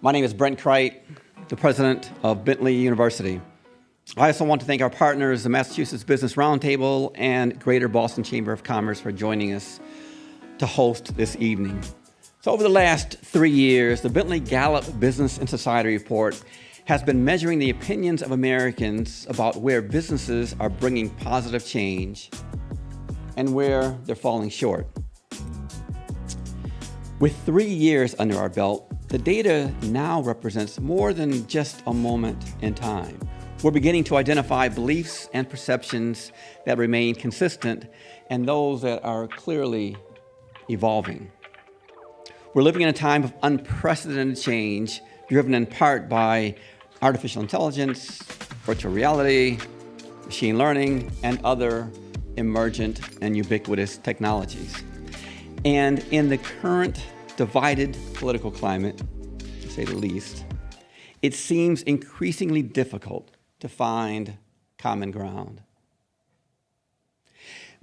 My name is Brent Chrite, the president of Bentley University. I also want to thank our partners, the Massachusetts Business Roundtable and Greater Boston Chamber of Commerce, for joining us to host this evening. So over the last 3 years, the Bentley Gallup Business and Society Report has been measuring the opinions of Americans about where businesses are bringing positive change and where they're falling short. With 3 years under our belt, the data now represents more than just a moment in time. We're beginning to identify beliefs and perceptions that remain consistent and those that are clearly evolving. We're living in a time of unprecedented change, driven in part by artificial intelligence, virtual reality, machine learning, and other emergent and ubiquitous technologies. And in the current divided political climate, to say the least, it seems increasingly difficult to find common ground.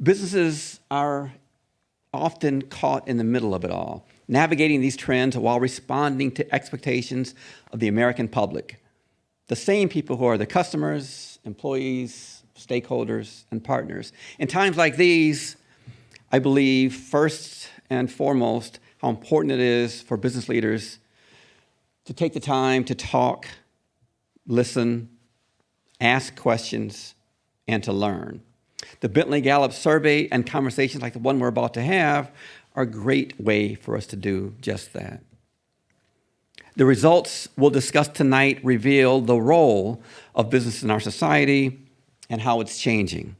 Businesses are often caught in the middle of it all, navigating these trends while responding to expectations of the American public, the same people who are the customers, employees, stakeholders, and partners. In times like these, I believe, first and foremost, how important it is for business leaders to take the time to talk, listen, ask questions, and to learn. The Bentley Gallup Survey and conversations like the one we're about to have are a great way for us to do just that. The results we'll discuss tonight reveal the role of business in our society and how it's changing.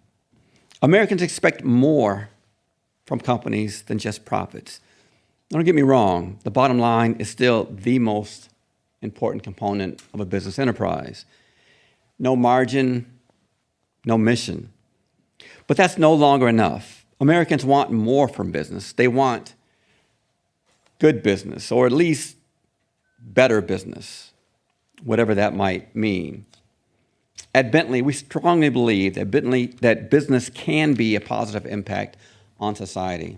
Americans expect more from companies than just profits. Don't get me wrong, the bottom line is still the most important component of a business enterprise. No margin, no mission. But that's no longer enough. Americans want more from business. They want good business, or at least better business, whatever that might mean. At Bentley, we strongly believe that business can be a positive impact on society.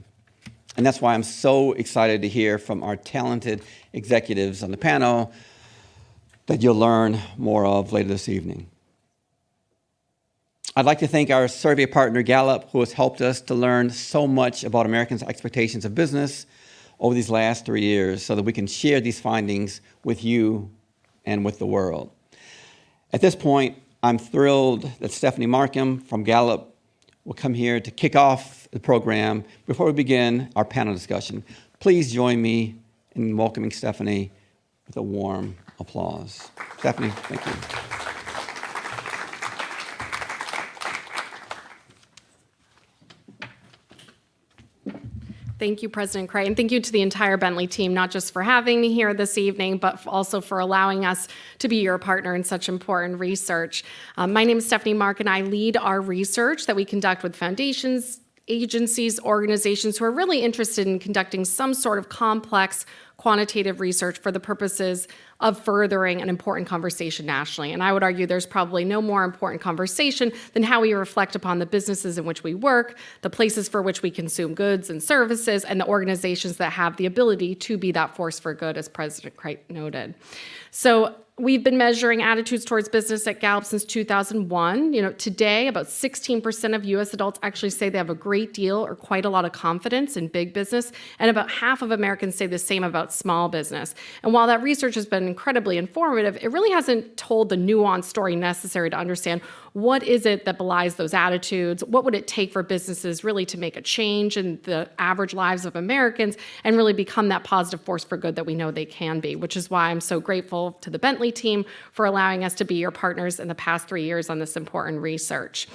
And that's why I'm so excited to hear from our talented executives on the panel that you'll learn more of later this evening. I'd like to thank our survey partner, Gallup, who has helped us to learn so much about Americans' expectations of business over these last 3 years so that we can share these findings with you and with the world. At this point, I'm thrilled that Stephanie Markham from Gallup will come here to kick off the program. Before we begin our panel discussion, please join me in welcoming Stephanie with a warm applause. Stephanie, thank you. Thank you, President Chrite, and thank you to the entire Bentley team, not just for having me here this evening, but also for allowing us to be your partner in such important research. My name is Stephanie Mark, and I lead our research that we conduct with foundations, agencies, organizations who are really interested in conducting some sort of complex quantitative research for the purposes of furthering an important conversation nationally. And I would argue there's probably no more important conversation than how we reflect upon the businesses in which we work, the places for which we consume goods and services, and the organizations that have the ability to be that force for good, as President Chrite noted. So we've been measuring attitudes towards business at Gallup since 2001. Today, about 16% of U.S. adults actually say they have a great deal or quite a lot of confidence in big business, and about half of Americans say the same about small business. And while that research has been incredibly informative, it really hasn't told the nuanced story necessary to understand what is it that belies those attitudes, what would it take for businesses really to make a change in the average lives of Americans and really become that positive force for good that we know they can be, which is why I'm so grateful to the Bentley team for allowing us to be your partners in the past 3 years on this important research.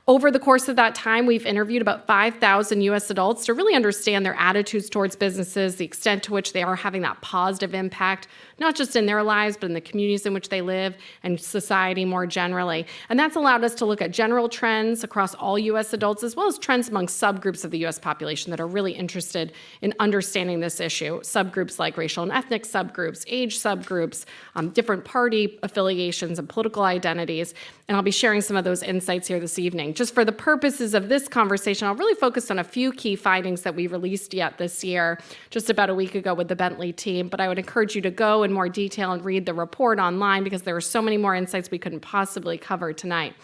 Over the course of that time, we've interviewed about 5,000 U.S. adults to really understand their attitudes towards businesses, the extent to which they are having that positive impact, not just in their lives, but in the communities in which they live and society more generally. And that's allowed us to look at general trends across all U.S. adults, as well as trends among subgroups of the U.S. population that are really interested in understanding this issue. Subgroups like racial and ethnic subgroups, age subgroups, different party affiliations and political identities. And I'll be sharing some of those insights here this evening. Just for the purposes of this conversation, I'll really focus on a few key findings that we released yet this year, just about a week ago with the Bentley team. But I would encourage you to go in more detail and read the report online because there are so many more insights we couldn't possibly cover tonight.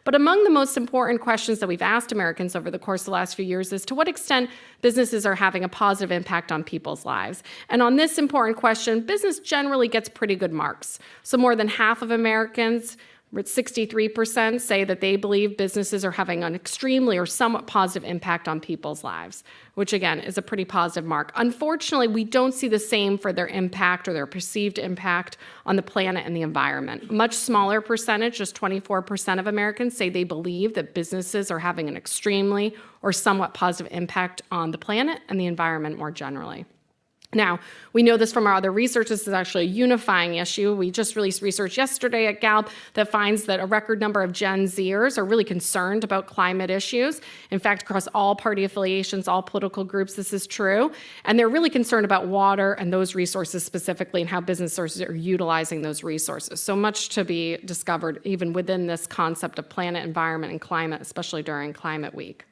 But among the most important questions that we've asked Americans over the course of the last few years is to what extent businesses are having a positive impact on people's lives. And on this important question, business generally gets pretty good marks. So more than half of Americans, 63%, say that they believe businesses are having an extremely or somewhat positive impact on people's lives, which again is a pretty positive mark. Unfortunately, we don't see the same for their impact or their perceived impact on the planet and the environment. A much smaller percentage, just 24% of Americans, say they believe that businesses are having an extremely or somewhat positive impact on the planet and the environment more generally. Now, we know this from our other research. This is actually a unifying issue. We just released research yesterday at Gallup that finds that a record number of Gen Zers are really concerned about climate issues. In fact, across all party affiliations, all political groups, this is true. And they're really concerned about water and those resources specifically and how businesses are utilizing those resources. So much to be discovered even within this concept of planet, environment, and climate, especially during Climate Week.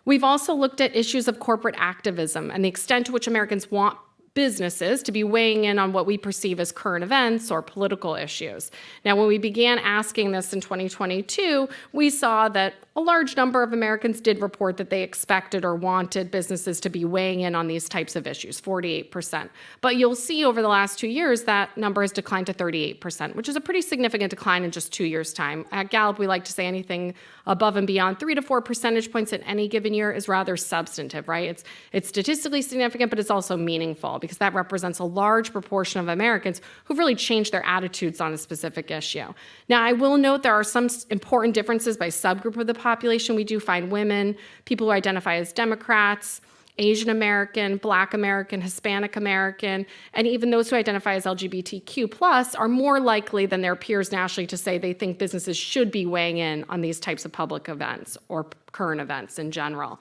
We've also looked at issues of corporate activism and the extent to which Americans want businesses to be weighing in on what we perceive as current events or political issues. Now, when we began asking this in 2022, we saw that a large number of Americans did report that they expected or wanted businesses to be weighing in on these types of issues, 48%. But you'll see over the last 2 years that number has declined to 38%, which is a pretty significant decline in just 2 years' time. At Gallup, we like to say anything above and beyond 3 to 4 percentage points in any given year is rather substantive, right? It's statistically significant, but it's also meaningful because that represents a large proportion of Americans who've really changed their attitudes on a specific issue. Now, I will note there are some important differences by subgroup of the population. We do find women, people who identify as Democrats, Asian American, Black American, Hispanic American, and even those who identify as LGBTQ+ are more likely than their peers nationally to say they think businesses should be weighing in on these types of public events or current events in general.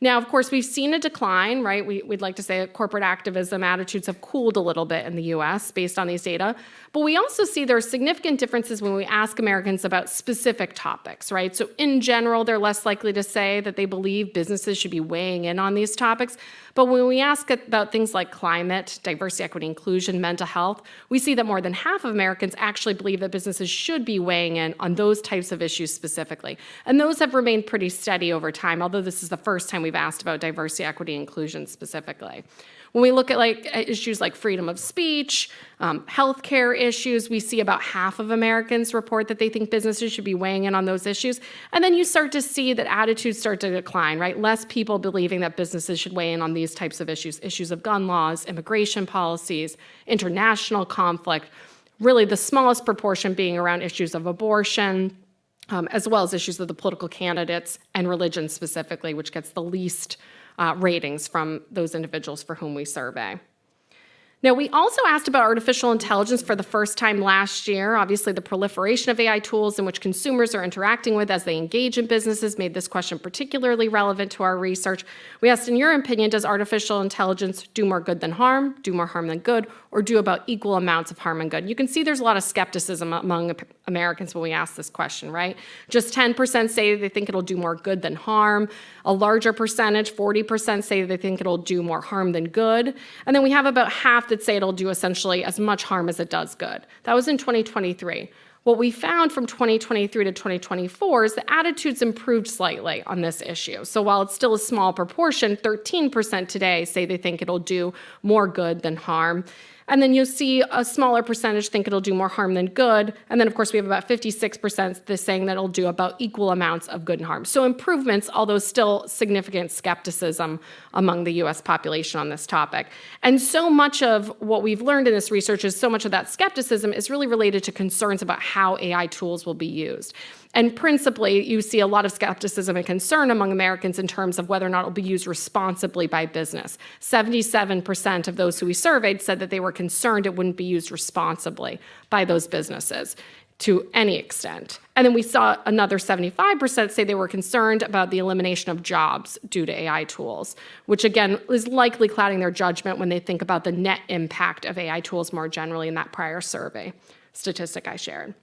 Now, of course, we've seen a decline, right? We'd like to say that corporate activism attitudes have cooled a little bit in the US based on these data. But we also see there are significant differences when we ask Americans about specific topics, right? So in general, they're less likely to say that they believe businesses should be weighing in on these topics. But when we ask about things like climate, diversity, equity, inclusion, mental health, we see that more than half of Americans actually believe that businesses should be weighing in on those types of issues specifically. And those have remained pretty steady over time, although this is the first time we've asked about diversity, equity, inclusion specifically. When we look at issues like freedom of speech, healthcare issues, we see about half of Americans report that they think businesses should be weighing in on those issues. And then you start to see that attitudes start to decline, right? Less people believing that businesses should weigh in on these types of issues of gun laws, immigration policies, international conflict, really the smallest proportion being around issues of abortion, as well as issues of the political candidates and religion specifically, which gets the least ratings from those individuals for whom we survey. Now, we also asked about artificial intelligence for the first time last year. Obviously, the proliferation of AI tools in which consumers are interacting with as they engage in businesses made this question particularly relevant to our research. We asked, in your opinion, does artificial intelligence do more good than harm, do more harm than good, or do about equal amounts of harm and good? You can see there's a lot of skepticism among Americans when we ask this question, right? Just 10% say they think it'll do more good than harm. A larger percentage, 40%, say they think it'll do more harm than good. And then we have about half that say it'll do essentially as much harm as it does good. That was in 2023. What we found from 2023 to 2024 is the attitudes improved slightly on this issue. So while it's still a small proportion, 13% today say they think it'll do more good than harm. And then you'll see a smaller percentage think it'll do more harm than good. And then, of course, we have about 56% that's saying that it'll do about equal amounts of good and harm. So improvements, although still significant skepticism among the US population on this topic. And so much of what we've learned in this research is so much of that skepticism is really related to concerns about how AI tools will be used. And principally, you see a lot of skepticism and concern among Americans in terms of whether or not it will be used responsibly by business. 77% of those who we surveyed said that they were concerned it wouldn't be used responsibly by those businesses to any extent. And then we saw another 75% say they were concerned about the elimination of jobs due to AI tools, which again is likely clouding their judgment when they think about the net impact of AI tools more generally in that prior survey statistic I shared.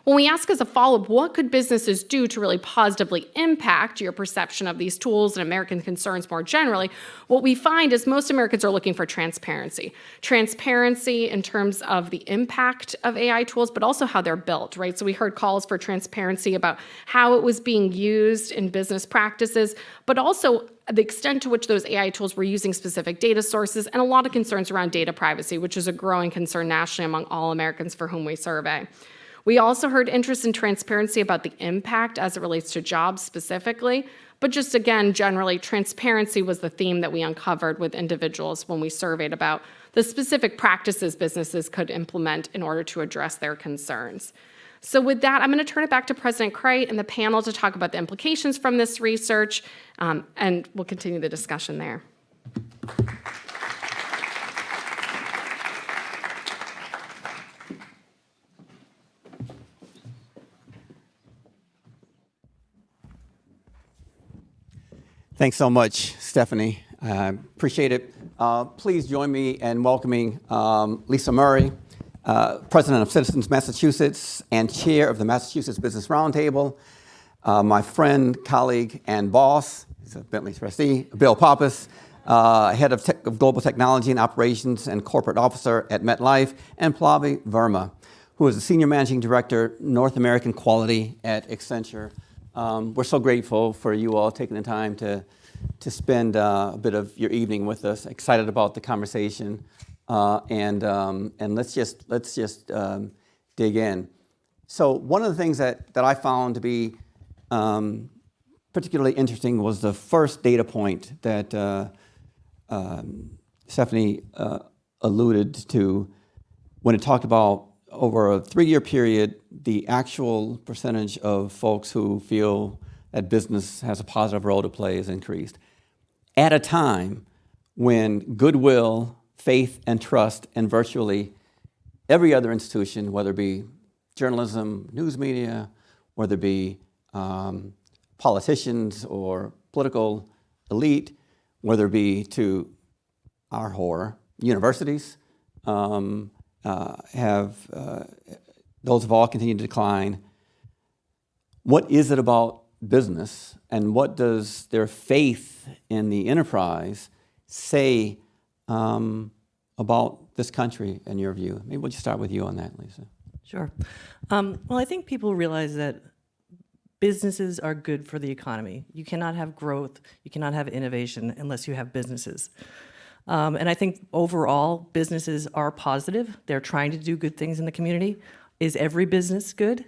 When we ask as a follow-up, what could businesses do to really positively impact your perception of these tools and American concerns more generally, what we find is most Americans are looking for transparency. Transparency in terms of the impact of AI tools, but also how they're built, right? So we heard calls for transparency about how it was being used in business practices, but also the extent to which those AI tools were using specific data sources, and a lot of concerns around data privacy, which is a growing concern nationally among all Americans for whom we survey. We also heard interest in transparency about the impact as it relates to jobs specifically, but just again, generally, transparency was the theme that we uncovered with individuals when we surveyed about the specific practices businesses could implement in order to address their concerns. So with that, I'm going to turn it back to President Chrite and the panel to talk about the implications from this research, and we'll continue the discussion there. Thanks so much, Stephanie. I appreciate it. Please join me in welcoming Lisa Murray, President of Citizens Massachusetts and Chair of the Massachusetts Business Roundtable, my friend, colleague, and boss, he's a Bentley trustee, Bill Pappas, Head of Global Technology and Operations and Corporate Officer at MetLife, and Pallavi Verma, who is the Senior Managing Director, North American Quality at Accenture. We're so grateful for you all taking the time to spend a bit of your evening with us. Excited about the conversation, and let's just dig in. So one of the things that I found to be particularly interesting was the first data point that Stephanie alluded to when it talked about over a 3-year period, the actual percentage of folks who feel that business has a positive role to play has increased. At a time when goodwill, faith, and trust in virtually every other institution, whether it be journalism, news media, whether it be politicians or political elite, whether it be to our horror, universities, those have all continued to decline. What is it about business, and what does their faith in the enterprise say about this country, in your view? Maybe we'll just start with you on that, Lisa. Sure. Well, I think people realize that businesses are good for the economy. You cannot have growth, you cannot have innovation unless you have businesses. And I think overall, businesses are positive. They're trying to do good things in the community. Is every business good?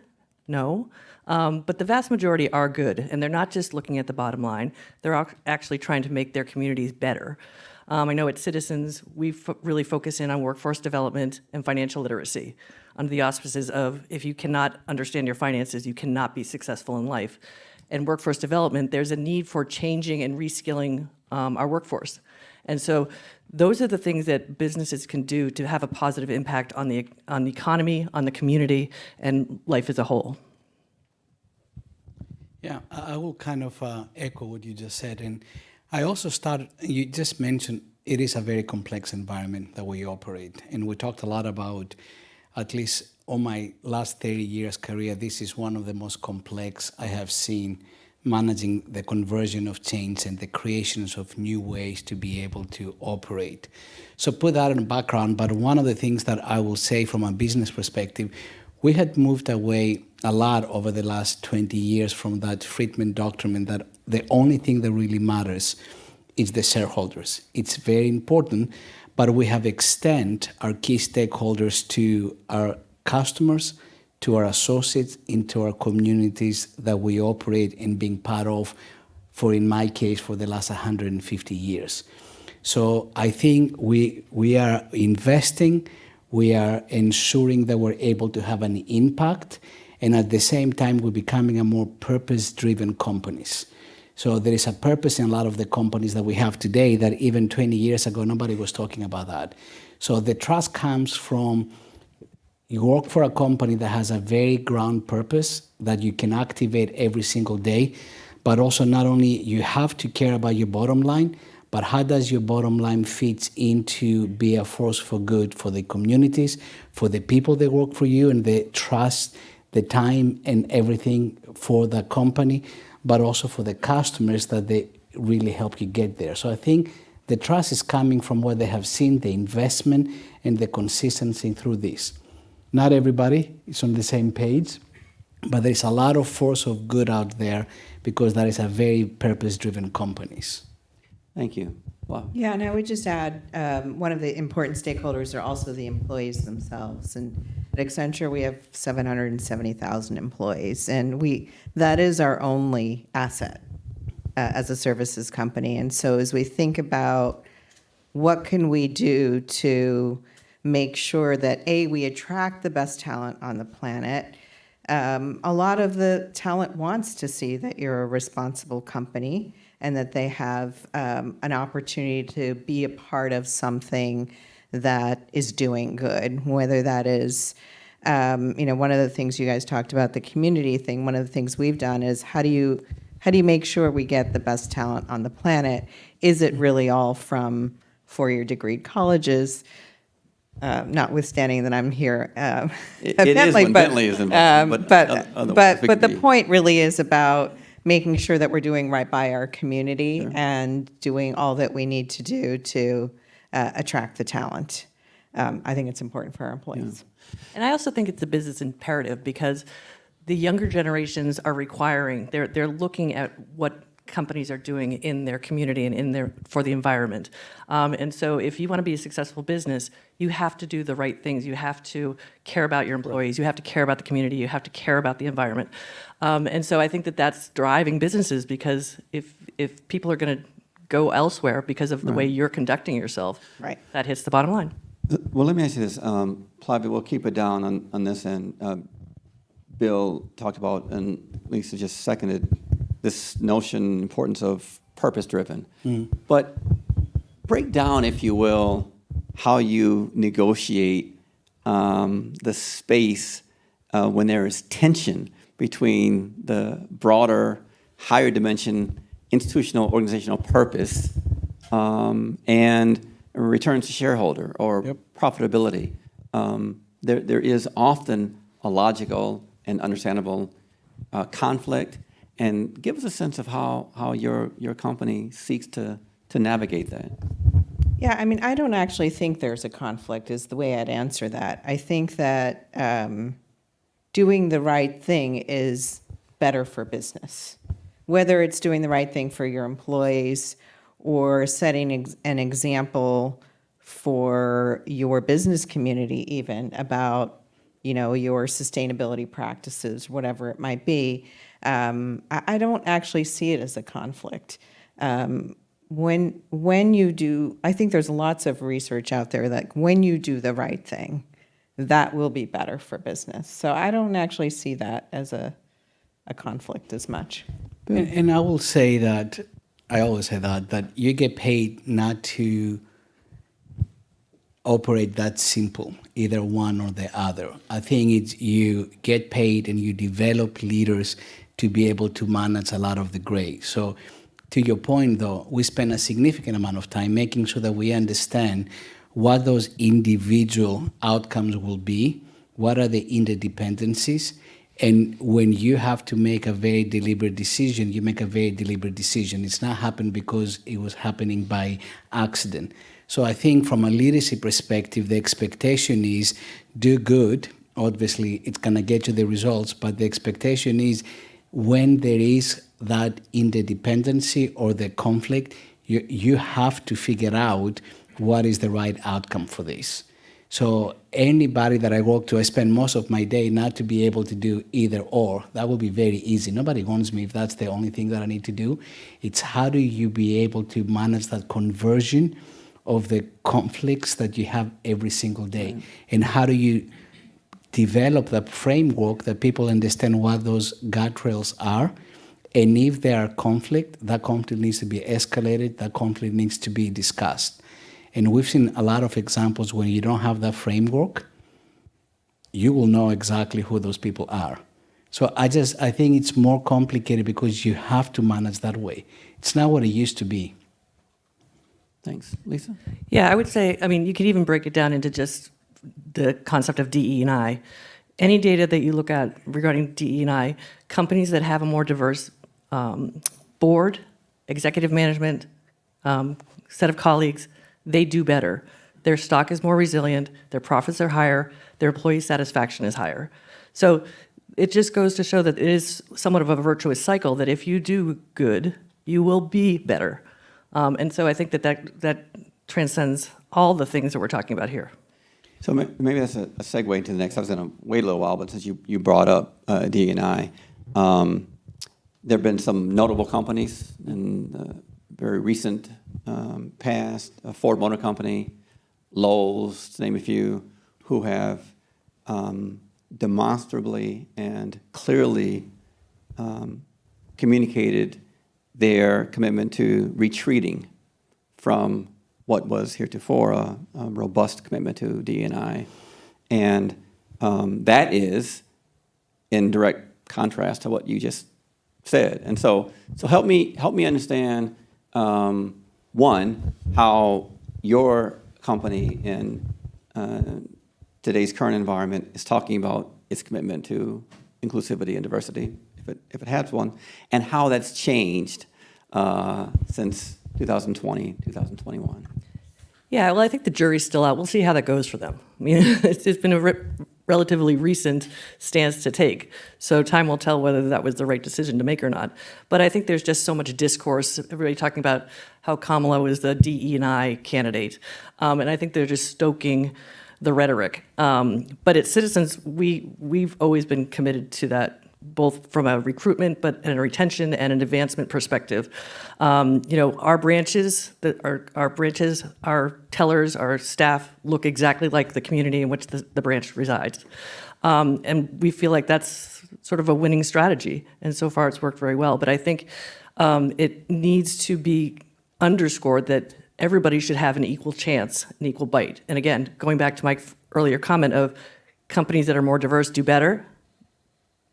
No. But the vast majority are good, and they're not just looking at the bottom line. They're actually trying to make their communities better. I know at Citizens, we really focus in on workforce development and financial literacy under the auspices of if you cannot understand your finances, you cannot be successful in life. And workforce development, there's a need for changing and reskilling our workforce. And so those are the things that businesses can do to have a positive impact on the economy, on the community, and life as a whole. Yeah, I will kind of echo what you just said. And I also you just mentioned it is a very complex environment that we operate. And we talked a lot about, at least on my last 30 years career, this is one of the most complex I have seen, managing the conversion of change and the creations of new ways to be able to operate. So put that in the background, but one of the things that I will say from a business perspective, we had moved away a lot over the last 20 years from that Friedman doctrine that the only thing that really matters is the shareholders. It's very important, but we have extended our key stakeholders to our customers, to our associates, into our communities that we operate in being part of, for in my case, for the last 150 years. So I think we are investing, we are ensuring that we're able to have an impact, and at the same time, we're becoming a more purpose-driven companies. So there is a purpose in a lot of the companies that we have today that even 20 years ago, nobody was talking about that. So the trust comes from you work for a company that has a very ground purpose that you can activate every single day, but also not only you have to care about your bottom line, but how does your bottom line fit into be a force for good for the communities, for the people that work for you, and the trust the time and everything for the company, but also for the customers that they really help you get there. So I think the trust is coming from what they have seen, the investment and the consistency through this. Not everybody is on the same page, but there's a lot of force of good out there because that is a very purpose-driven companies. Thank you. Wow. Yeah, and I would just add, one of the important stakeholders are also the employees themselves. And at Accenture, we have 770,000 employees, and that is our only asset as a services company. And so as we think about what can we do to make sure that, A, we attract the best talent on the planet, a lot of the talent wants to see that you're a responsible company and that they have an opportunity to be a part of something that is doing good, whether that is, one of the things you guys talked about, the community thing. One of the things we've done is how do you make sure we get the best talent on the planet? Is it really all from four-year degree colleges? Notwithstanding that I'm here at It Bentley, is when Bentley is involved, but the point really is about making sure that we're doing right by our community and doing all that we need to do to attract the talent. I think it's important for our employees. And I also think it's a business imperative because the younger generations are they're looking at what companies are doing in their community and for the environment. And so if you want to be a successful business, you have to do the right things. You have to care about your employees. You have to care about the community. You have to care about the environment. And so I think that that's driving businesses because if people are going to go elsewhere because of the way you're conducting yourself, Right. that hits the bottom line. Well, let me ask you this. Flavia, we'll keep it down on this end. Bill talked about, and Lisa just seconded, this notion, importance of purpose-driven. But break down, if you will, how you negotiate the space when there is tension between the broader, higher dimension institutional organizational purpose and return to shareholder or profitability. There is often a logical and understandable conflict. And give us a sense of how your company seeks to navigate that. Yeah, I mean, I don't actually think there's a conflict is the way I'd answer that. I think that doing the right thing is better for business. Whether it's doing the right thing for your employees or setting an example for your business community even about, your sustainability practices, whatever it might be, I don't actually see it as a conflict. When you do, I think there's lots of research out there that when you do the right thing, that will be better for business. So I don't actually see that as a conflict as much. And I will say that, I always say that you get paid not to operate that simple, either one or the other. I think it's you get paid and you develop leaders to be able to manage a lot of the gray. So to your point though, we spend a significant amount of time making sure that we understand what those individual outcomes will be, what are the interdependencies, and when you have to make a very deliberate decision, you make a very deliberate decision. It's not happened because it was happening by accident. So I think from a leadership perspective, the expectation is do good. Obviously, it's going to get you the results, but the expectation is when there is that interdependency or the conflict, you have to figure out what is the right outcome for this. So anybody that I work to, I spend most of my day not to be able to do either or. That will be very easy. Nobody wants me if that's the only thing that I need to do. It's how do you be able to manage that conversion of the conflicts that you have every single day, and how do you develop that framework that people understand what those guardrails are, and if there are conflict, that conflict needs to be escalated, that conflict needs to be discussed. And we've seen a lot of examples when you don't have that framework, you will know exactly who those people are. So I think it's more complicated because you have to manage that way. It's not what it used to be. Thanks. Lisa? Yeah, I would say, you could even break it down into just the concept of DE&I. any data that you look at regarding DE&I, companies that have a more diverse board, executive management, set of colleagues, they do better. Their stock is more resilient, their profits are higher, their employee satisfaction is higher. So it just goes to show that it is somewhat of a virtuous cycle, that if you do good, you will be better. And so I think that transcends all the things that we're talking about here. So maybe that's a segue into the next. I was going to wait a little while, but since you brought up D&I, there have been some notable companies in the very recent past, Ford Motor Company, Lowe's, to name a few, who have demonstrably and clearly communicated their commitment to retreating from what was heretofore a robust commitment to D&I. And that is in direct contrast to what you just said. And so help me understand, one, how your company in today's current environment is talking about its commitment to inclusivity and diversity, if it has one, and how that's changed since 2020, 2021. Yeah, well, I think the jury's still out. We'll see how that goes for them. I mean, it's been a relatively recent stance to take, so time will tell whether that was the right decision to make or not. But I think there's just so much discourse, everybody talking about how Kamala was the DE&I candidate, and I think they're just stoking the rhetoric. But at Citizens, we've always been committed to that, both from a recruitment, but and a retention and an advancement perspective. Our branches, our tellers, our staff look exactly like the community in which the branch resides. And we feel like that's sort of a winning strategy. And so far it's worked very well. But I think it needs to be underscored that everybody should have an equal chance, an equal bite. And again, going back to my earlier comment of companies that are more diverse do better,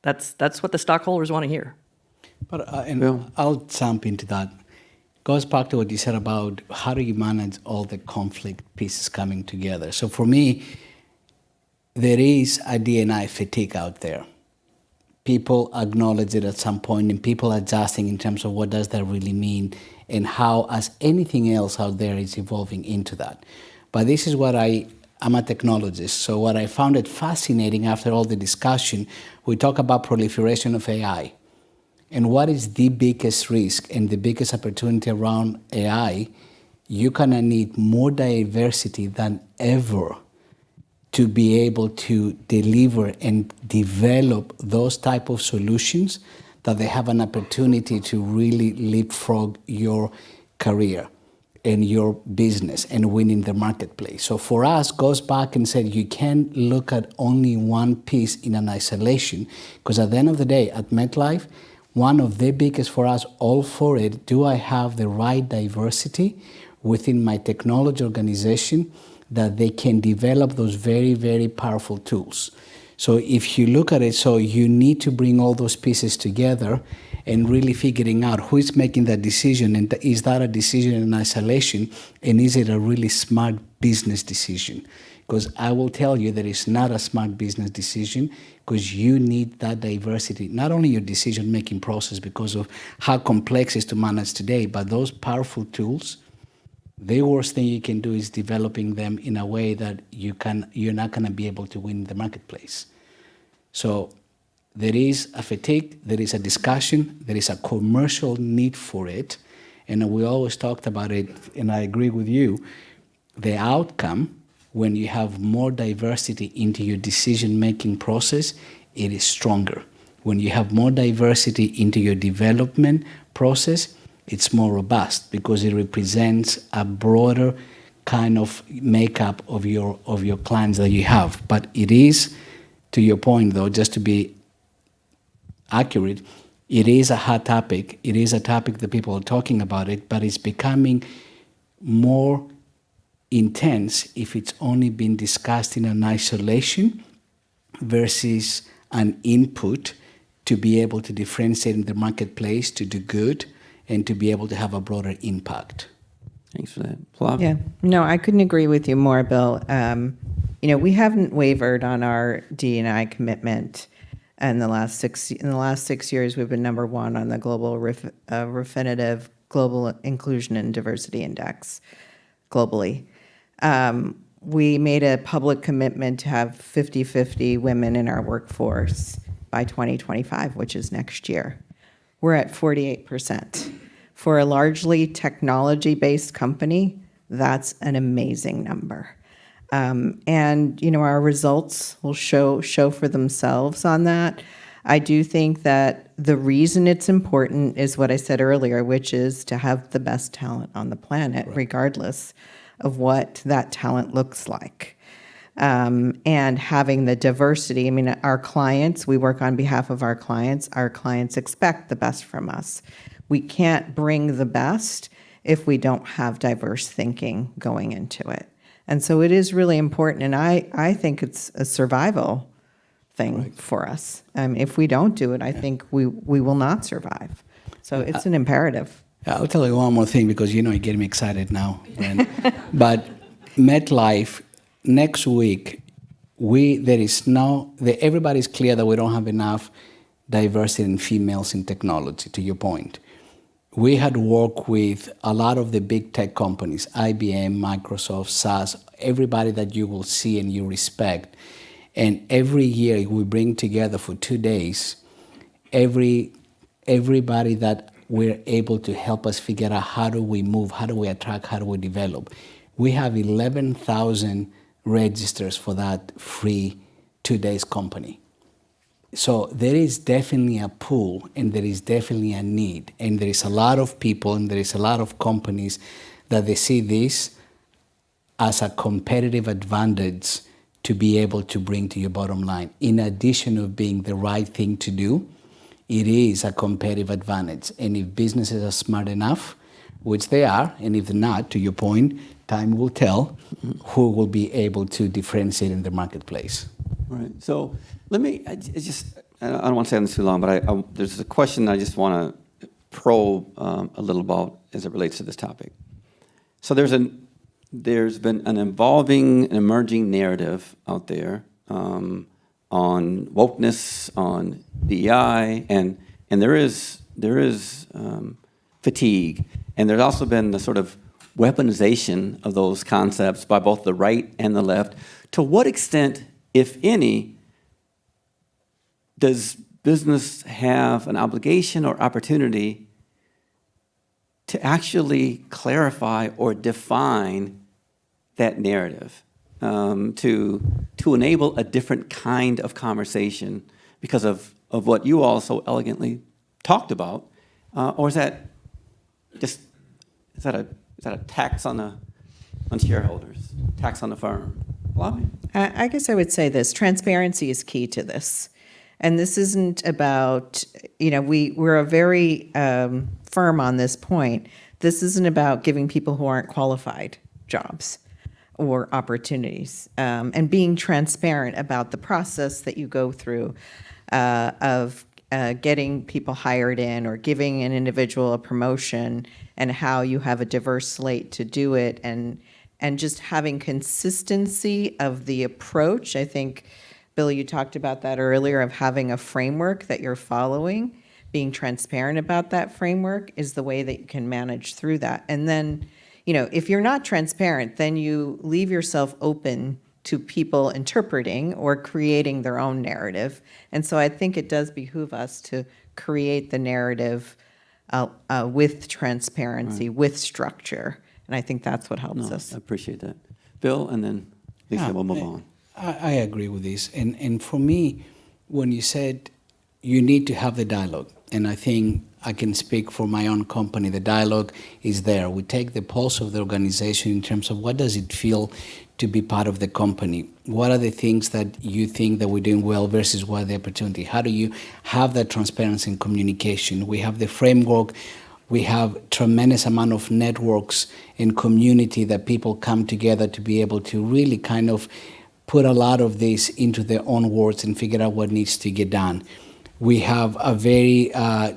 that's what the stockholders want to hear. But I'll jump into that. Goes back to what you said about how do you manage all the conflict pieces coming together. So for me, there is a D&I fatigue out there. People acknowledge it at some point, and people adjusting in terms of what does that really mean, and how, as anything else out there, is evolving into that. But this is what I'm a technologist, so what I found it fascinating after all the discussion, we talk about proliferation of AI. And what is the biggest risk and the biggest opportunity around AI? You're gonna need more diversity than ever to be able to deliver and develop those type of solutions that they have an opportunity to really leapfrog your career and your business and win in the marketplace. So for us, goes back and said you can't look at only one piece in an isolation, because at the end of the day, at MetLife, one of the biggest for us, all for it, do I have the right diversity within my technology organization that they can develop those very, very powerful tools. So if you look at it, so you need to bring all those pieces together and really figuring out who is making that decision, and is that a decision in isolation, and is it a really smart business decision? Because I will tell you that it's not a smart business decision, because you need that diversity, not only your decision-making process because of how complex it is to manage today, but those powerful tools. The worst thing you can do is developing them in a way that you're not going to be able to win in the marketplace. So there is a fatigue, there is a discussion, there is a commercial need for it, and we always talked about it, and I agree with you, the outcome, when you have more diversity into your decision-making process, it is stronger. When you have more diversity into your development process, it's more robust because it represents a broader kind of makeup of your clients that you have. But it is, to your point though, just to be accurate, it is a hot topic. It is a topic that people are talking about it, but it's becoming more intense if it's only been discussed in an isolation versus an input to be able to differentiate in the marketplace, to do good, and to be able to have a broader impact. Thanks for that. Flav? Yeah, no, I couldn't agree with you more, Bill. we haven't wavered on our D&I commitment. In the last 6 years, we've been number one on the global Refinitiv Global Inclusion and Diversity Index globally. We made a public commitment to have 50-50 women in our workforce by 2025, which is next year. We're at 48%. For a largely technology-based company, that's an amazing number. And our results will show for themselves on that. I do think that the reason it's important is what I said earlier, which is to have the best talent on the planet, regardless of what that talent looks like. And having the diversity. I mean, our clients, we work on behalf of our clients. Our clients expect the best from us. We can't bring the best if we don't have diverse thinking going into it. And so it is really important, and I think it's a survival thing for us. If we don't do it, I think we will not survive. So it's an imperative. I'll tell you one more thing, because you get me excited now. But MetLife, next week, everybody's clear that we don't have enough diversity in females in technology, to your point. We had worked with a lot of the big tech companies, IBM, Microsoft, SAS, everybody that you will see and you respect. And every year we bring together for 2 days everybody that we're able to help us figure out how do we move, how do we attract, how do we develop. We have 11,000 registers for that free 2 days company. So there is definitely a pool, and there is definitely a need, and there is a lot of people and there is a lot of companies that they see this as a competitive advantage to be able to bring to your bottom line. In addition of being the right thing to do, it is a competitive advantage. And if businesses are smart enough, which they are, and if they're not, to your point, time will tell who will be able to differentiate in the marketplace. Right. So let me I don't want to stay on this too long, but there's a question I just want to probe a little about as it relates to this topic. So there's been an evolving and emerging narrative out there on wokeness, on DEI, and there is fatigue, and there's also been the sort of weaponization of those concepts by both the right and the left. To what extent, if any, does business have an obligation or opportunity to actually clarify or define that narrative, to enable a different kind of conversation because of what you all so elegantly talked about? Or is that a tax on shareholders, tax on the firm? I guess I would say this: transparency is key to this. And this isn't about, we're a very firm on this point. This isn't about giving people who aren't qualified jobs or opportunities, and being transparent about the process that you go through of getting people hired in or giving an individual a promotion, and how you have a diverse slate to do it, and just having consistency of the approach. I think, Bill, you talked about that earlier, of having a framework that you're following. Being transparent about that framework is the way that you can manage through that. And then, if you're not transparent, then you leave yourself open to people interpreting or creating their own narrative. And so I think it does behoove us to create the narrative with transparency, with structure. And I think that's what helps us. I appreciate that. Bill, and then Lisa, we'll move on. I agree with this. And for me, when you said you need to have the dialogue, and I think I can speak for my own company, the dialogue is there. We take the pulse of the organization in terms of what does it feel to be part of the company? What are the things that you think that we're doing well versus what are the opportunity? How do you have that transparency and communication? We have the framework. We have tremendous amount of networks and community that people come together to be able to really kind of put a lot of this into their own words and figure out what needs to get done. We have a very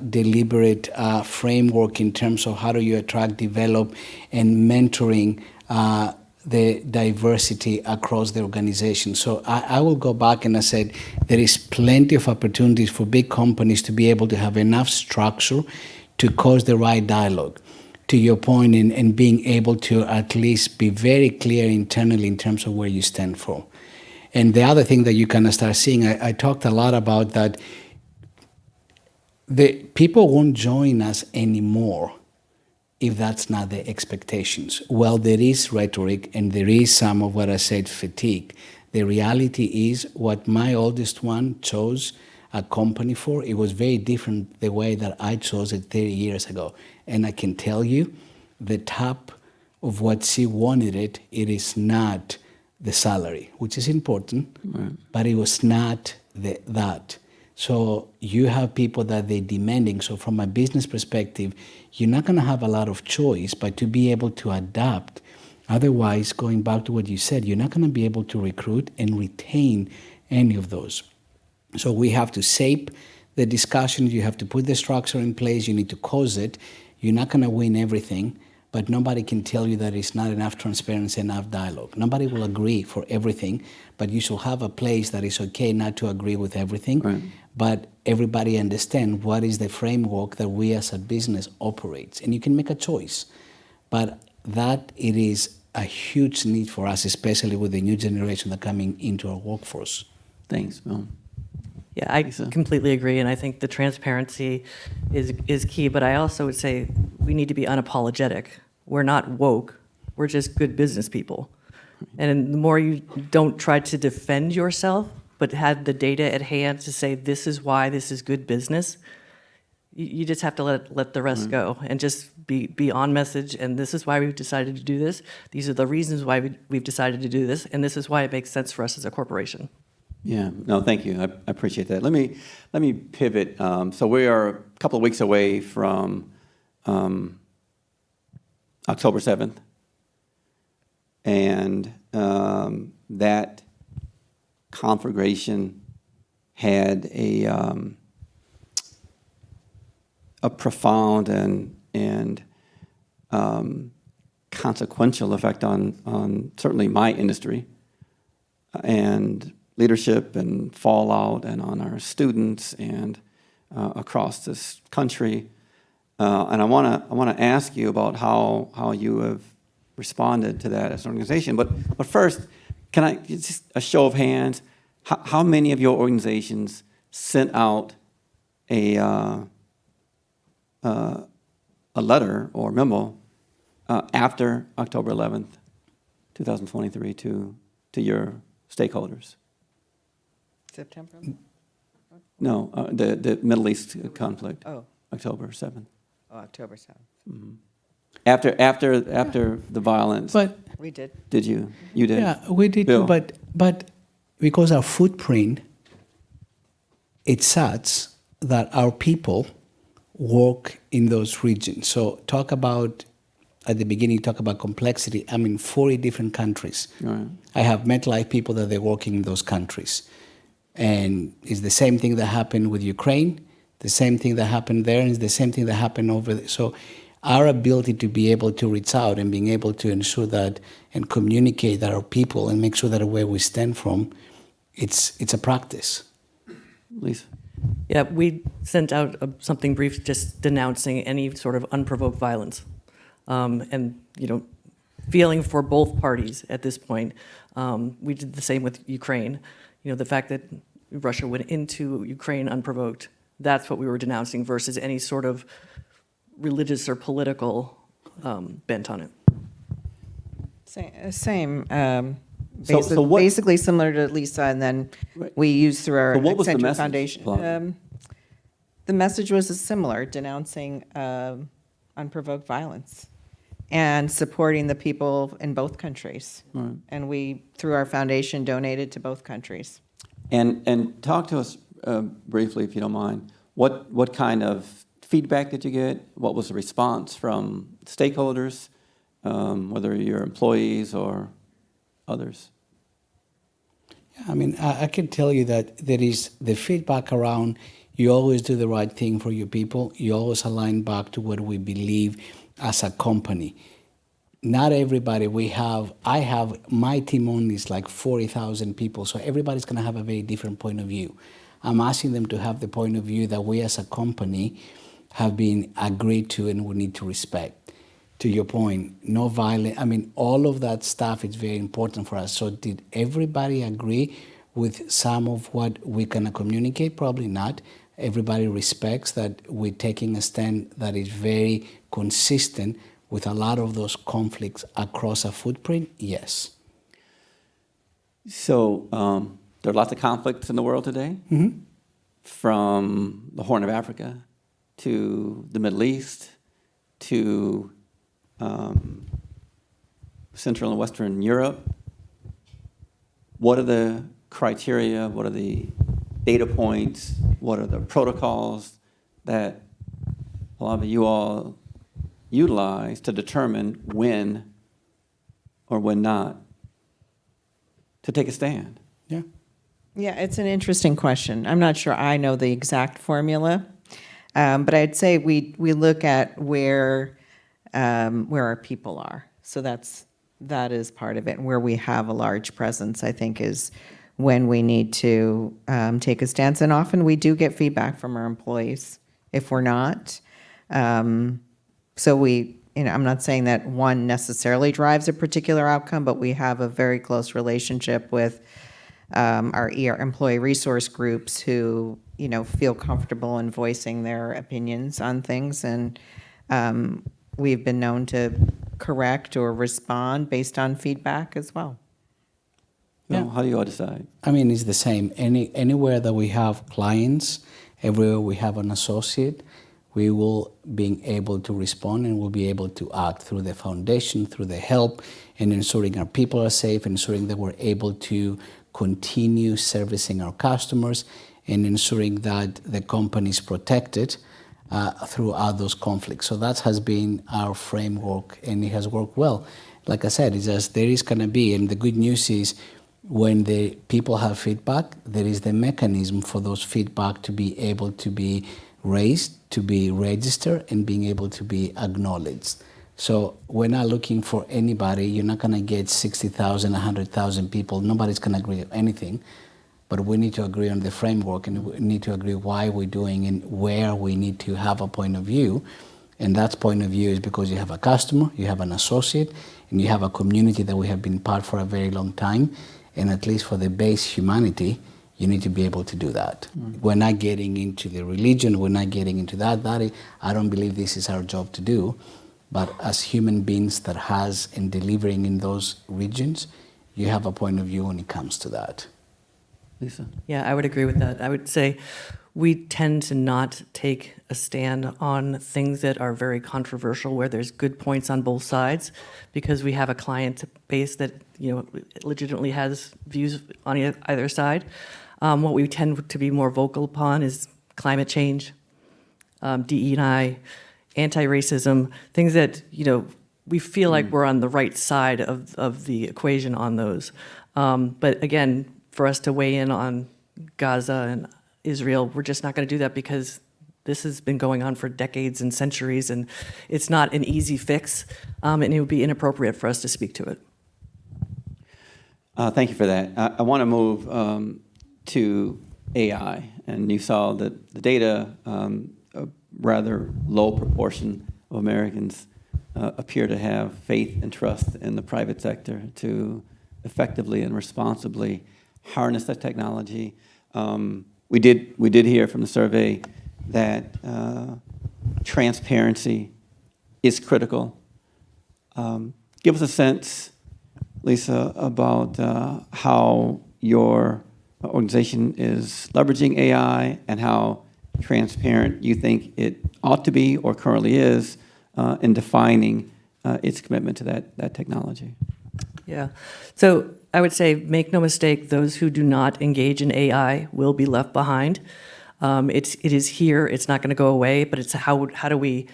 deliberate framework in terms of how do you attract, develop, and mentoring the diversity across the organization. So I will go back and I said there is plenty of opportunities for big companies to be able to have enough structure to cause the right dialogue. To your point in being able to at least be very clear internally in terms of where you stand for. And the other thing that you kind of start seeing, I talked a lot about that the people won't join us anymore if that's not the expectations. Well, there is rhetoric and there is some of what I said, fatigue. The reality is what my oldest one chose a company for, it was very different the way that I chose it 30 years ago. And I can tell you, the top of what she wanted it is not the salary, which is important, but it was not that. So you have people that they're demanding. So from a business perspective, you're not going to have a lot of choice, but to be able to adapt. Otherwise, going back to what you said, you're not going to be able to recruit and retain any of those. So we have to shape the discussion. You have to put the structure in place. You need to cause it. You're not going to win everything, but nobody can tell you that it's not enough transparency, enough dialogue. Nobody will agree for everything, but you should have a place that is okay not to agree with everything. Right. But everybody understand what is the framework that we as a business operates. And you can make a choice. But that it is a huge need for us, especially with the new generation that are coming into our workforce. Thanks, Bill. Yeah, I completely agree, and I think the transparency is key, but I also would say we need to be unapologetic. We're not woke, we're just good business people. And the more you don't try to defend yourself, but have the data at hand to say this is why this is good business, you just have to let the rest go and just be on message, and this is why we've decided to do this. These are the reasons why we've decided to do this, and this is why it makes sense for us as a corporation. Yeah, no, thank you. I appreciate that. Let me pivot. So we are a couple of weeks away from October 7th, and that conflagration had a profound and consequential effect on certainly my industry and leadership and fallout, and on our students and across this country. And I want to ask you about how you have responded to that as an organization. But first, can I just a show of hands? How many of your organizations sent out a letter or memo after October 11th, 2023, to your stakeholders? September? No, the Middle East conflict. Oh. October 7th. Oh, October 7th. Mm-hmm. After the violence. But We did. Did you? You did? yeah, we did Bill? too, but because our footprint, it's such that our people work in those regions. So talk about, at the beginning, talk about complexity. I'm in 40 different countries. Right. I have MetLife people that they're working in those countries. And it's the same thing that happened with Ukraine, the same thing that happened there, and it's the same thing that happened over there. So our ability to be able to reach out and being able to ensure that and communicate that our people and make sure that where we stand from, it's a practice. Lisa? Yeah, we sent out something brief just denouncing any sort of unprovoked violence. And, feeling for both parties at this point. We did the same with Ukraine. The fact that Russia went into Ukraine unprovoked, that's what we were denouncing versus any sort of religious or political bent on it. Same. So what- Basically similar to Lisa, and then Right. we used through our So what was the Accenture message, Foundation. Bob? The message was similar, denouncing unprovoked violence and supporting the people in both countries. Right. And we, through our foundation, donated to both countries. And talk to us briefly, if you don't mind. What kind of feedback did you get? What was the response from stakeholders, whether your employees or others? I mean, I can tell you that there is the feedback around you always do the right thing for your people. You always align back to what we believe as a company. not everybody, I have, my team only is like 40,000 people, so everybody's going to have a very different point of view. I'm asking them to have the point of view that we as a company have been agreed to and we need to respect. To your point, no violence, I mean, all of that stuff is very important for us. So did everybody agree with some of what we're going to communicate? Probably not. Everybody respects that we're taking a stand that is very consistent with a lot of those conflicts across a footprint? Yes. So there are lots of conflicts in the world today, from the Horn of Africa to the Middle East to Central and Western Europe. What are the criteria? What are the data points? What are the protocols that a lot of you all utilize to determine when or when not to take a stand? Yeah. Yeah, it's an interesting question. I'm not sure I know the exact formula, but I'd say we look at where our people are. So that is part of it. And where we have a large presence, I think, is when we need to take a stance. And often we do get feedback from our employees if we're not. So I'm not saying that one necessarily drives a particular outcome, but we have a very close relationship with our employee resource groups who, feel comfortable in voicing their opinions on things. And we've been known to correct or respond based on feedback as well. No, how do you all decide? I mean, it's the same. Anywhere that we have clients, everywhere we have an associate, we will be able to respond and we'll be able to act through the foundation, through the help, and ensuring our people are safe, ensuring that we're able to continue servicing our customers, and ensuring that the company is protected throughout those conflicts. So that has been our framework, and it has worked well. Like I said, it's just there is going to be, and the good news is when the people have feedback, there is the mechanism for those feedback to be able to be raised, to be registered, and being able to be acknowledged. So we're not looking for anybody. You're not going to get 60,000, 100,000 people. Nobody's going to agree on anything. But we need to agree on the framework, and we need to agree why we're doing and where we need to have a point of view. And that point of view is because you have a customer, you have an associate, and you have a community that we have been part for a very long time. And at least for the base humanity, you need to be able to do that. We're not getting into the religion, we're not getting into that. I don't believe this is our job to do. But as human beings that has and delivering in those regions, you have a point of view when it comes to that. Lisa? Yeah, I would agree with that. I would say we tend to not take a stand on things that are very controversial, where there's good points on both sides, because we have a client base that legitimately has views on either side. What we tend to be more vocal upon is climate change, DE&I, anti-racism, things that we feel like we're on the right side of the equation on those. But again, for us to weigh in on Gaza and Israel, we're just not going to do that, because this has been going on for decades and centuries, and it's not an easy fix, and it would be inappropriate for us to speak to it. Thank you for that. I want to move to AI, and you saw that the data, a rather low proportion of Americans appear to have faith and trust in the private sector to effectively and responsibly harness that technology. We did hear from the survey that transparency is critical. Give us a sense, Lisa, about how your organization is leveraging AI and how transparent you think it ought to be or currently is in defining its commitment to that technology. Yeah. So I would say, make no mistake, those who do not engage in AI will be left behind. It is here. It's not going to go away. But it's how do we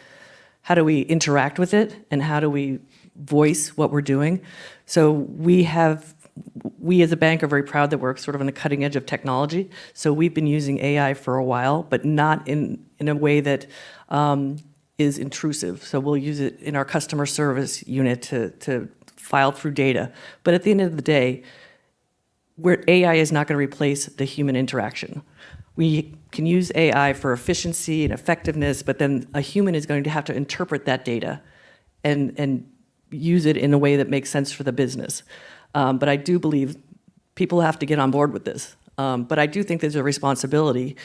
interact with it, and how do we voice what we're doing? So we as a bank are very proud that we're sort of on the cutting edge of technology. So we've been using AI for a while, but not in a way that is intrusive. So we'll use it in our customer service unit to file through data. But at the end of the day, where AI is not going to replace the human interaction. We can use AI for efficiency and effectiveness, but then a human is going to have to interpret that data and use it in a way that makes sense for the business. But I do believe people have to get on board with this. But I do think there's a responsibility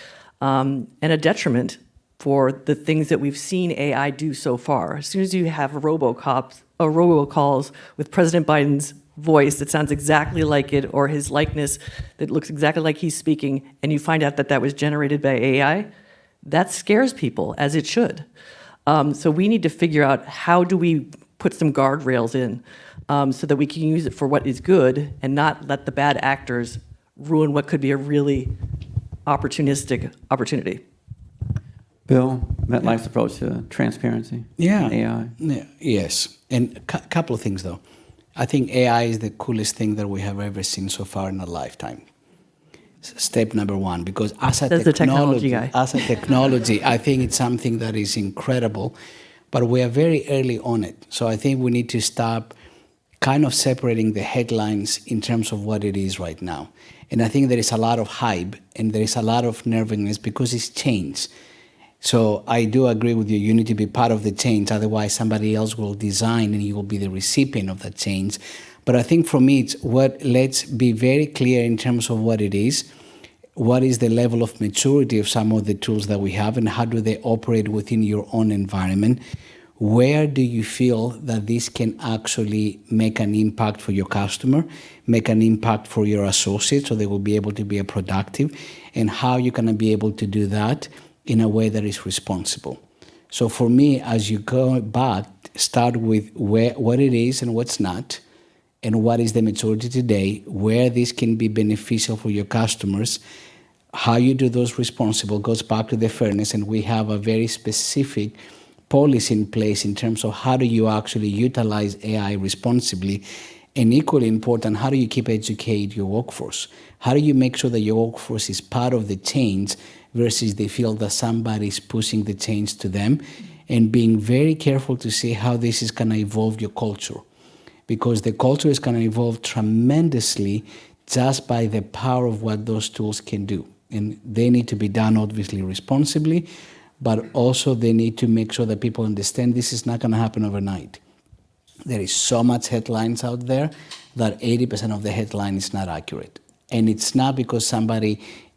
and a detriment for the things that we've seen AI do so far. As soon as you have robocalls with President Biden's voice that sounds exactly like it, or his likeness that looks exactly like he's speaking, and you find out that that was generated by AI, that scares people, as it should. So we need to figure out how do we put some guardrails in so that we can use it for what is good and not let the bad actors ruin what could be a really opportunistic opportunity. Bill, MetLife's approach to transparency and AI. Yes. And a couple of things, though. I think AI is the coolest thing that we have ever seen so far in our lifetime. Step number one, because as a technology, I think it's something that is incredible, but we are very early on it. So I think we need to stop kind of separating the headlines in terms of what it is right now. And I think there is a lot of hype and there is a lot of nervousness because it's changed. So I do agree with you. You need to be part of the change. Otherwise, somebody else will design and you will be the recipient of that change. But I think for me, let's be very clear in terms of what it is. What is the level of maturity of some of the tools that we have and how do they operate within your own environment? Where do you feel that this can actually make an impact for your customer, make an impact for your associates so they will be able to be productive, and how you're going to be able to do that in a way that is responsible. So for me, as you go back, start with what it is and what's not, and what is the maturity today, where this can be beneficial for your customers. How you do those responsible goes back to the fairness, and we have a very specific policy in place in terms of how do you actually utilize AI responsibly, and equally important, how do you keep educate your workforce? How do you make sure that your workforce is part of the change versus they feel that somebody is pushing the change to them, and being very careful to see how this is going to evolve your culture, because the culture is going to evolve tremendously just by the power of what those tools can do. And they need to be done obviously responsibly, but also they need to make sure that people understand this is not going to happen overnight. There is so much headlines out there that 80% of the headline is not accurate. And it's not because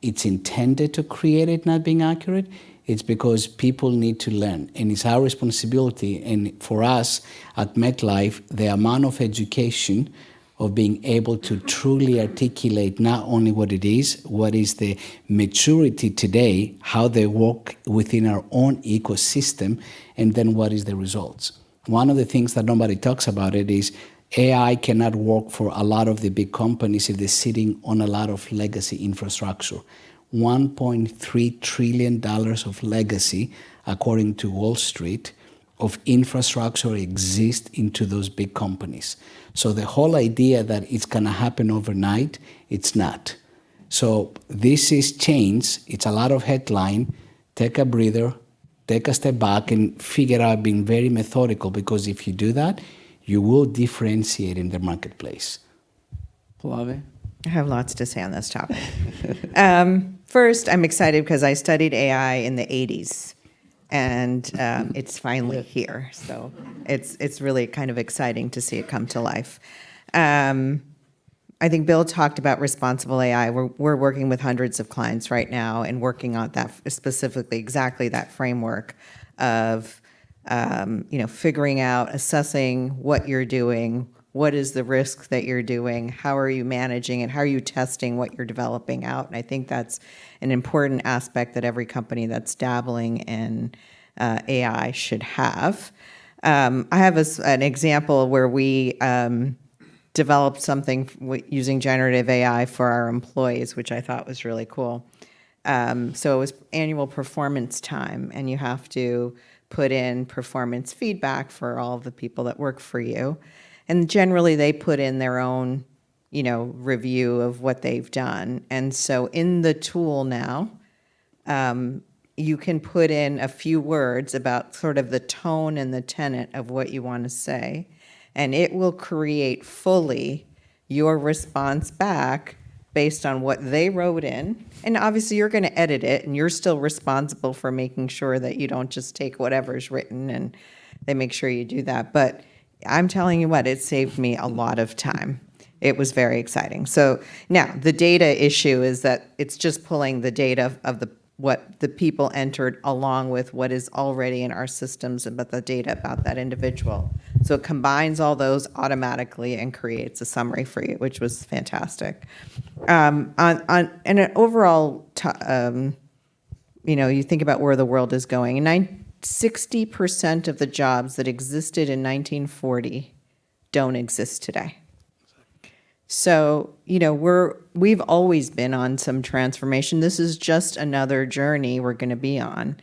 it's intended to create it not being accurate. It's because people need to learn. And it's our responsibility. And for us at MetLife, the amount of education of being able to truly articulate not only what it is, what is the maturity today, how they work within our own ecosystem, and then what is the results. One of the things that nobody talks about it is AI cannot work for a lot of the big companies if they're sitting on a lot of legacy infrastructure. $1.3 trillion of legacy, according to Wall Street, of infrastructure exists into those big companies. So the whole idea that it's going to happen overnight, it's not. So this is change. It's a lot of headline. Take a breather, take a step back and figure out being very methodical, because if you do that, you will differentiate in the marketplace. Pallavi? I have lots to say on this topic. First, I'm excited because I studied AI in the 80s, and it's finally here. So it's really kind of exciting to see it come to life. I think Bill talked about responsible AI. We're working with hundreds of clients right now and working on that specifically, exactly that framework of figuring out, assessing what you're doing, what is the risk that you're doing, how are you managing it, how are you testing what you're developing out. And I think that's an important aspect that every company that's dabbling in AI should have. I have an example where we developed something using generative AI for our employees, which I thought was really cool. So it was annual performance time, and you have to put in performance feedback for all of the people that work for you. And generally they put in their own, review of what they've done. And so in the tool now, you can put in a few words about sort of the tone and the tenet of what you want to say, and it will create fully your response back based on what they wrote in. And obviously, you're going to edit it, and you're still responsible for making sure that you don't just take whatever's written and they make sure you do that. But I'm telling you what, it saved me a lot of time. It was very exciting. So now the data issue is that it's just pulling the data of what the people entered along with what is already in our systems about the data about that individual. So it combines all those automatically and creates a summary for you, which was fantastic. On an overall, you think about where the world is going. 60% of the jobs that existed in 1940 don't exist today. So, we've always been on some transformation. This is just another journey we're going to be on.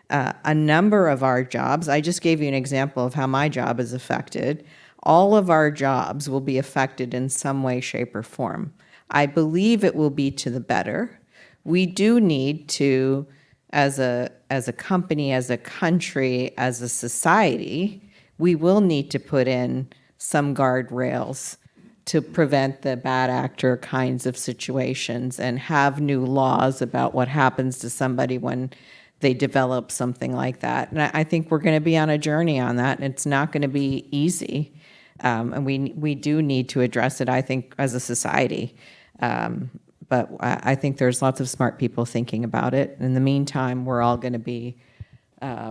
A number of our jobs, I just gave you an example of how my job is affected. All of our jobs will be affected in some way, shape, or form. I believe it will be to the better. We do need to, as a company, as a country, as a society, we will need to put in some guardrails to prevent the bad actor kinds of situations and have new laws about what happens to somebody when they develop something like that. And I think we're going to be on a journey on that, and it's not going to be easy. And we do need to address it, I think, as a society. But I think there's lots of smart people thinking about it. In the meantime, we're all going to be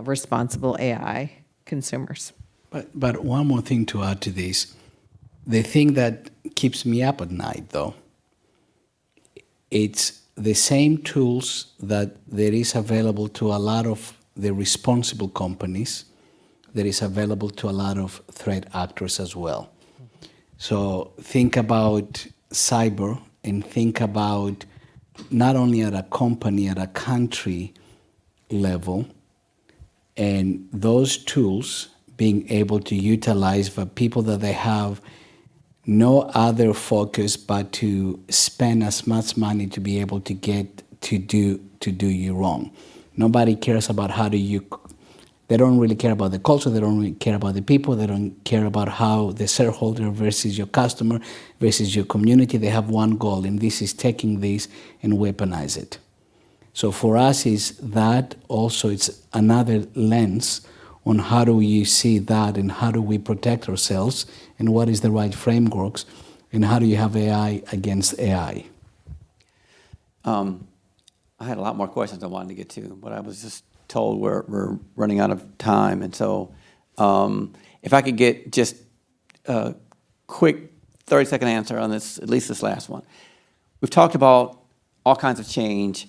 responsible AI consumers. But one more thing to add to this. The thing that keeps me up at night, though, it's the same tools that there is available to a lot of the responsible companies, that is available to a lot of threat actors as well. So think about cyber and think about not only at a company, at a country level, and those tools being able to utilize for people that they have no other focus but to spend as much money to be able to get to do you wrong. Nobody cares about they don't really care about the culture, they don't really care about the people, they don't care about how the shareholder versus your customer versus your community. They have one goal, and this is taking this and weaponize it. So for us is that also it's another lens on how do we see that and how do we protect ourselves and what is the right frameworks and how do you have AI against AI. I had a lot more questions I wanted to get to, but I was just told we're running out of time. And so if I could get just a quick 30-second answer on this, at least this last one. We've talked about all kinds of change,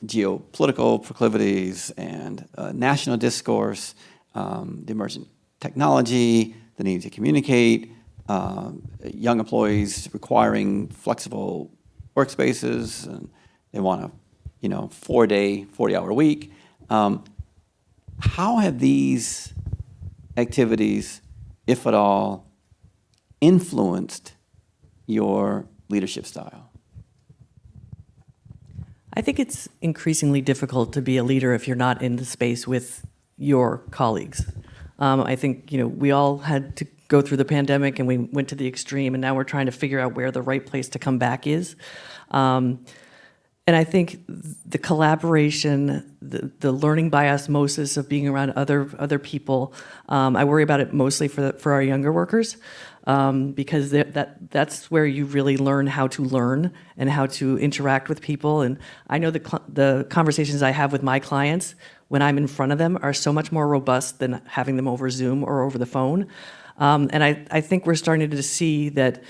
geopolitical proclivities and national discourse, the emergent technology, the need to communicate, young employees requiring flexible workspaces, and they want a 4-day, 40-hour week. How have these activities, if at all, influenced your leadership style? I think it's increasingly difficult to be a leader if you're not in the space with your colleagues. I think we all had to go through the pandemic and we went to the extreme, and now we're trying to figure out where the right place to come back is. And I think the collaboration, the learning by osmosis of being around other people, I worry about it mostly for our younger workers, because that's where you really learn how to learn and how to interact with people. And I know the conversations I have with my clients when I'm in front of them are so much more robust than having them over Zoom or over the phone. And I think we're starting to see that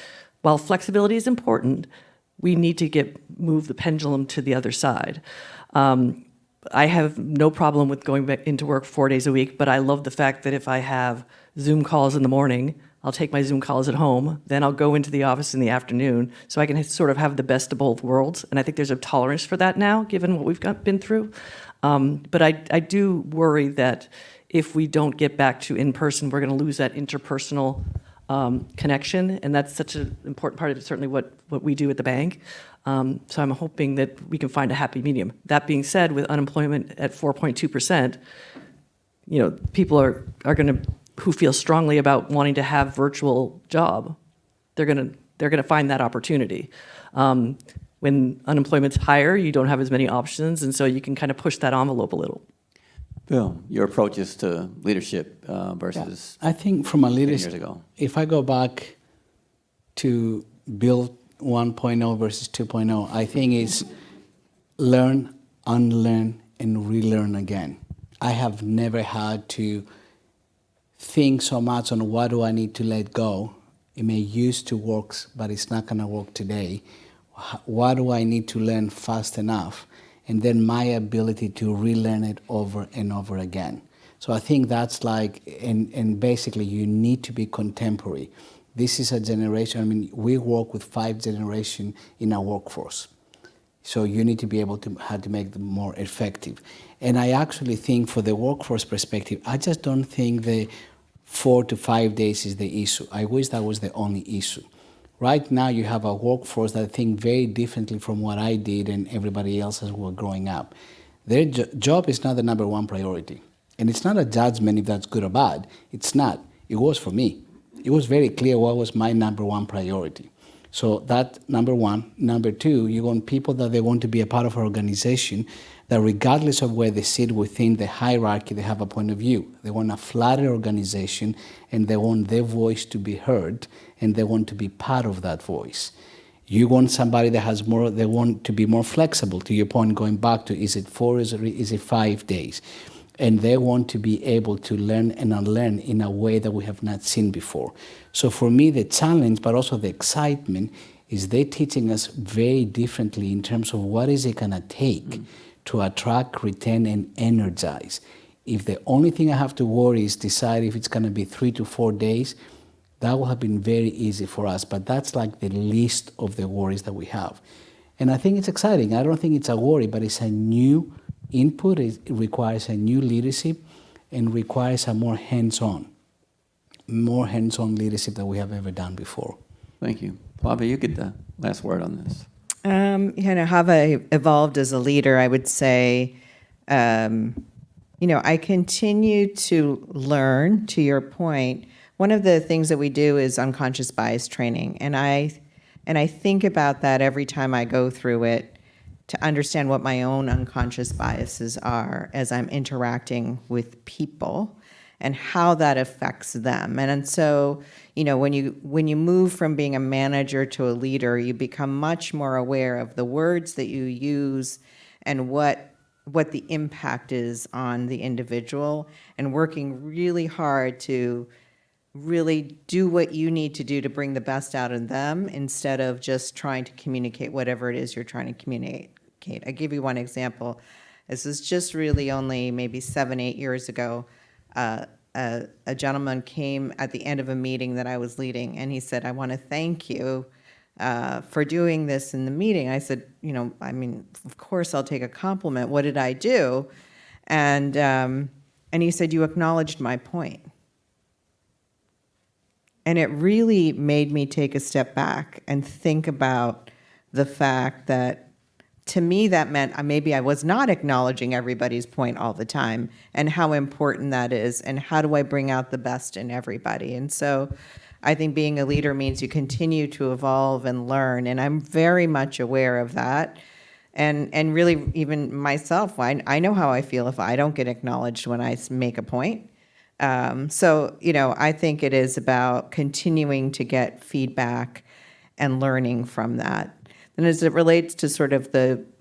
while flexibility is important, we need to move the pendulum to the other side. I have no problem with going back into work 4 days a week, but I love the fact that if I have Zoom calls in the morning, I'll take my Zoom calls at home, then I'll go into the office in the afternoon, so I can sort of have the best of both worlds. And I think there's a tolerance for that now, given what we've been through. But I do worry that if we don't get back to in-person, we're going to lose that interpersonal connection, and that's such an important part of certainly what we do at the bank. So I'm hoping that we can find a happy medium. That being said, with unemployment at 4.2%, people are going to, who feel strongly about wanting to have virtual job, they're going to find that opportunity. When unemployment's higher, you don't have as many options, and so you can kind of push that envelope a little. Bill, your approaches to leadership versus I think from a 10 leadership, years ago. if I go back to build 1.0 versus 2.0, I think it's learn, unlearn, and relearn again. I have never had to think so much on what do I need to let go. It may used to work, but it's not going to work today. What do I need to learn fast enough? And then my ability to relearn it over and over again. So I think that's like, and basically you need to be contemporary. This is a generation, I mean, we work with 5 generations in our workforce. So you need to be able to how to make them more effective. And I actually think for the workforce perspective, I just don't think the 4 to 5 days is the issue. I wish that was the only issue. Right now you have a workforce that think very differently from what I did and everybody else as we were growing up. Their job is not the number one priority. And it's not a judgment if that's good or bad. It's not. It was for me. It was very clear what was my number one priority. So that number one. Number two, you want people that they want to be a part of our organization, that regardless of where they sit within the hierarchy, they have a point of view. They want a flatter organization, and they want their voice to be heard, and they want to be part of that voice. You want somebody that has more, they want to be more flexible, to your point, going back to is it 4 or is it 5 days? And they want to be able to learn and unlearn in a way that we have not seen before. So for me, the challenge, but also the excitement, is they're teaching us very differently in terms of what is it going to take to attract, retain, and energize. If the only thing I have to worry is decide if it's going to be 3 to 4 days, that will have been very easy for us. But that's like the least of the worries that we have. And I think it's exciting. I don't think it's a worry, but it's a new input. It requires a new leadership and requires a more hands-on leadership than we have ever done before. Thank you. Flavia, you get the last word on this. Have I evolved as a leader? I would say, I continue to learn, to your point. One of the things that we do is unconscious bias training. And I think about that every time I go through it to understand what my own unconscious biases are as I'm interacting with people and how that affects them. And so, when you move from being a manager to a leader, you become much more aware of the words that you use and what the impact is on the individual, and working really hard to really do what you need to do to bring the best out of them instead of just trying to communicate whatever it is you're trying to communicate. I give you one example. This is just really only maybe 7-8 years ago. A gentleman came at the end of a meeting that I was leading, and he said, "I want to thank you for doing this in the meeting." I said, of course I'll take a compliment. What did I do? And he said, "You acknowledged my point." And it really made me take a step back and think about the fact that, to me, that meant maybe I was not acknowledging everybody's point all the time, and how important that is, and how do I bring out the best in everybody. And so I think being a leader means you continue to evolve and learn, and I'm very much aware of that. And really, even myself, I know how I feel if I don't get acknowledged when I make a point. So, I think it is about continuing to get feedback and learning from that. And as it relates to sort of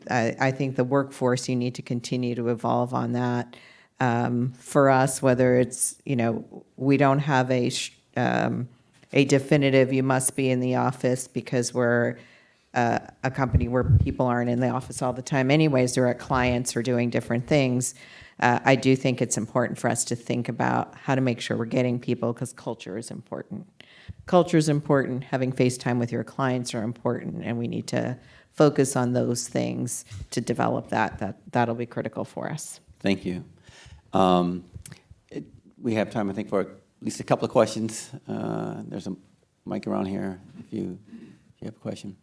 I think the workforce, you need to continue to evolve on that. For us, whether it's, we don't have a definitive, you must be in the office, because we're a company where people aren't in the office all the time anyways. They're at clients or doing different things. I do think it's important for us to think about how to make sure we're getting people, because culture is important. Culture is important. Having face time with your clients are important, and we need to focus on those things to develop that. That'll be critical for us. Thank you. We have time, I think, for a least a couple of questions. There's a mic around here if you have a question.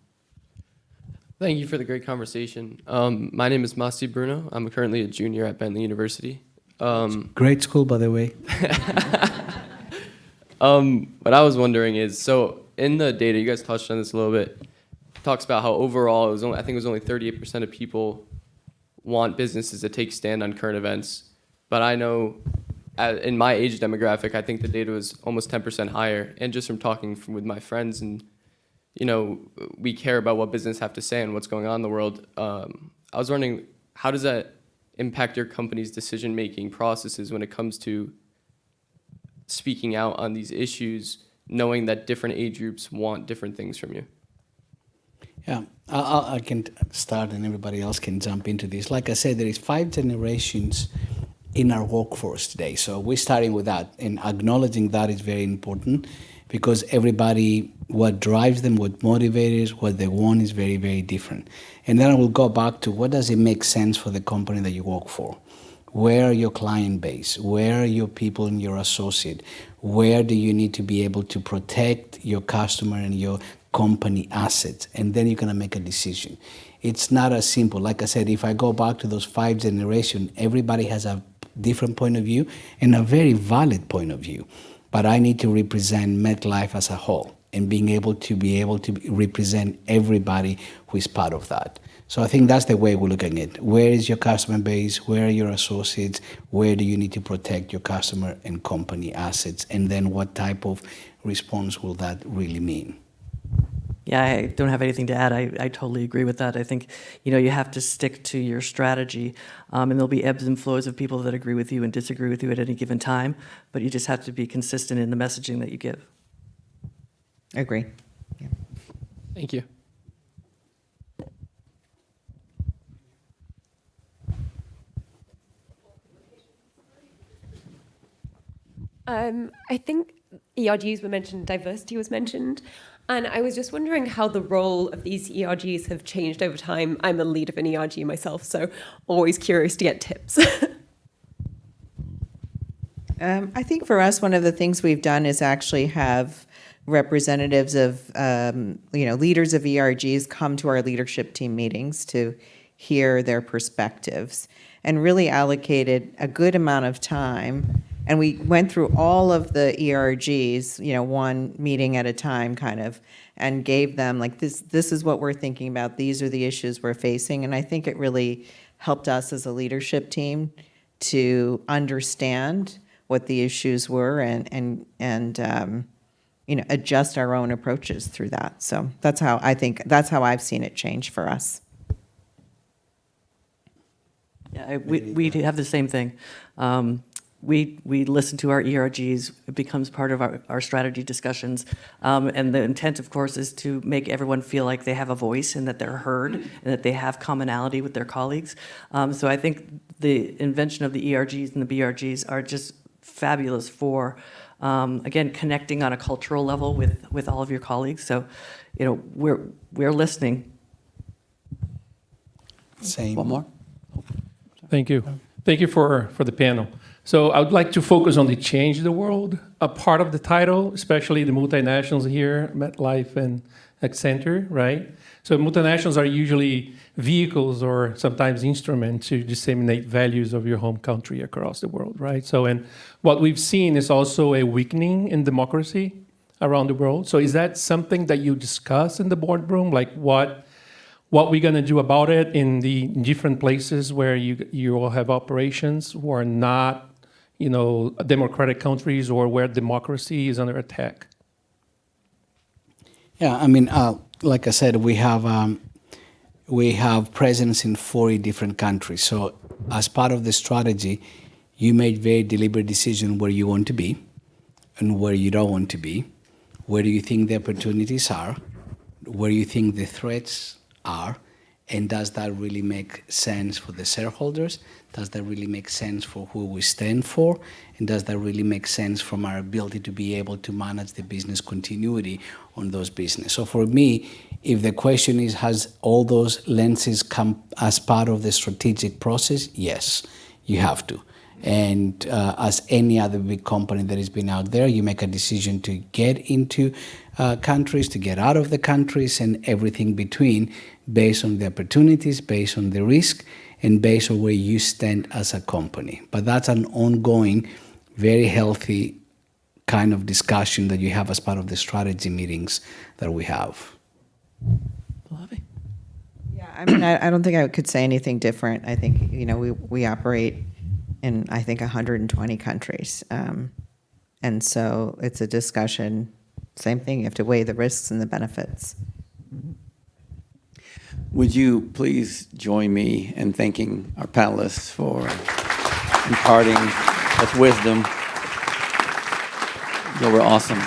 Thank you for the great conversation. My name is Masti Bruno. I'm currently a junior at Bentley University. Great school, by the way. What I was wondering is, so in the data, you guys touched on this a little bit, talks about how overall, I think it was only 38% of people want businesses to take stand on current events. But I know in my age demographic, I think the data was almost 10% higher. And just from talking with my friends, and we care about what business have to say and what's going on in the world. I was wondering, how does that impact your company's decision-making processes when it comes to speaking out on these issues, knowing that different age groups want different things from you? Yeah, I can start and everybody else can jump into this. Like I said, there is 5 generations in our workforce today. So we're starting with that, and acknowledging that is very important, because everybody, what drives them, what motivates, what they want is very, very different. And then I will go back to, what does it make sense for the company that you work for? Where are your client base? Where are your people and your associate? Where do you need to be able to protect your customer and your company assets? And then you're going to make a decision. It's not as simple. Like I said, if I go back to those 5 generations, everybody has a different point of view and a very valid point of view. But I need to represent MetLife as a whole, and being able to represent everybody who is part of that. So I think that's the way we're looking at it. Where is your customer base? Where are your associates? Where do you need to protect your customer and company assets? And then what type of response will that really mean? Yeah, I don't have anything to add. I totally agree with that. I think, you have to stick to your strategy, and there'll be ebbs and flows of people that agree with you and disagree with you at any given time, but you just have to be consistent in the messaging that you give. Agree. Yeah. Thank you. I think ERGs were mentioned, diversity was mentioned, and I was just wondering how the role of these ERGs have changed over time. I'm a lead of an ERG myself, so always curious to get tips. I think for us, one of the things we've done is actually have representatives of, leaders of ERGs come to our leadership team meetings to hear their perspectives, and really allocated a good amount of time. And we went through all of the ERGs, one meeting at a time kind of, and gave them like, this is what we're thinking about. These are the issues we're facing. And I think it really helped us as a leadership team to understand what the issues were and adjust our own approaches through that. So that's how I've seen it change for us. Yeah, we have the same thing. We listen to our ERGs. It becomes part of our strategy discussions. And the intent, of course, is to make everyone feel like they have a voice and that they're heard and that they have commonality with their colleagues. So I think the invention of the ERGs and the BRGs are just fabulous for, again, connecting on a cultural level with all of your colleagues. So, we're listening. Same. One more? Thank you. Thank you for the panel. So I would like to focus on the change the world, a part of the title, especially the multinationals here, MetLife and Accenture, right? So multinationals are usually vehicles or sometimes instruments to disseminate values of your home country across the world, right? So, and what we've seen is also a weakening in democracy around the world. So is that something that you discuss in the boardroom? Like what we're going to do about it in the different places where you all have operations who are not, democratic countries or where democracy is under attack? Yeah, I mean, like I said, we have presence in 40 different countries. So as part of the strategy, you made very deliberate decision where you want to be and where you don't want to be. Where do you think the opportunities are? Where do you think the threats are? And does that really make sense for the shareholders? Does that really make sense for who we stand for? And does that really make sense from our ability to be able to manage the business continuity on those business? So for me, if the question is, has all those lenses come as part of the strategic process? Yes, you have to. And as any other big company that has been out there, you make a decision to get into countries, to get out of the countries, and everything between, based on the opportunities, based on the risk, and based on where you stand as a company. But that's an ongoing, very healthy kind of discussion that you have as part of the strategy meetings that we have. Yeah, I mean, I don't think I could say anything different. I think, we operate in, I think, 120 countries. And so it's a discussion, same thing, you have to weigh the risks and the benefits. Would you please join me in thanking our panelists for imparting such wisdom? You were awesome.